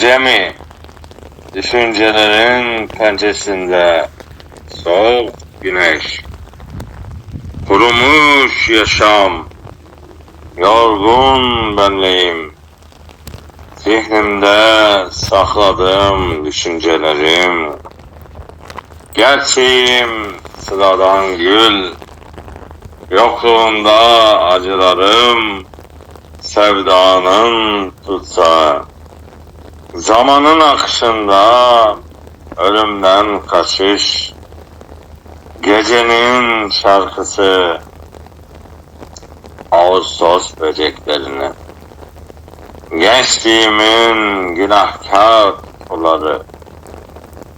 Gece mi? Düşüncelerin pençesinde soğuk güneş. Kurumuş yaşam, yorgun benliğim. Zihnimde sakladığım düşüncelerim. Gerçeğim sıradan gül, yokluğunda acılarım. Sevdanın tutsağı. Zamanın akışında ölümden kaçış, gecenin şarkısı, Ağustos böceklerini, gençliğimin günahkar kulları,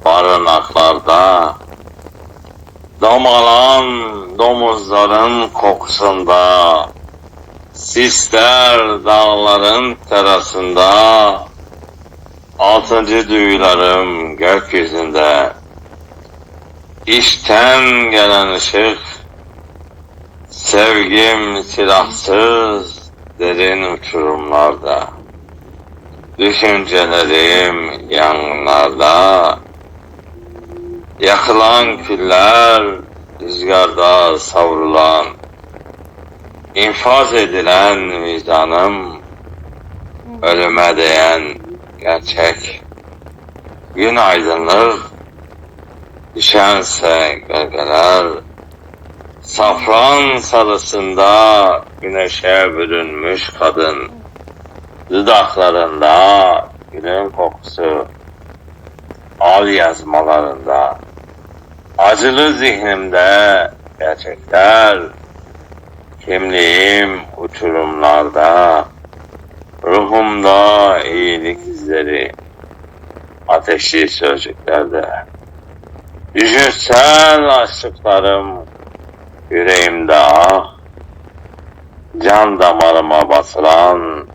barınaklarda, domalan domuzların kokusunda, sisler dağların terasında, altıncı duyularım gökyüzünde, içten gelen ışık, sevgim silahsız derin uçurumlarda, düşüncelerim yangınlarda, yakılan küller, rüzgarda savrulan, infaz edilen vicdanım, ölüme değen gerçek. Gün aydınlık, düşense gölgeler, safran sarısında güneşe bürünmüş kadın, dudaklarında gülün kokusu, al yazmalarında, acılı zihnimde gerçekler, kimliğim uçurumlarda, ruhumda iyilik izleri, ateşli sözcüklerde. Düşünsel aşıklarım yüreğimde ah, can damarıma basılan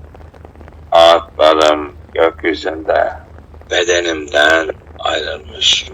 ağıtlarım gökyüzünde bedenimden ayrılmış.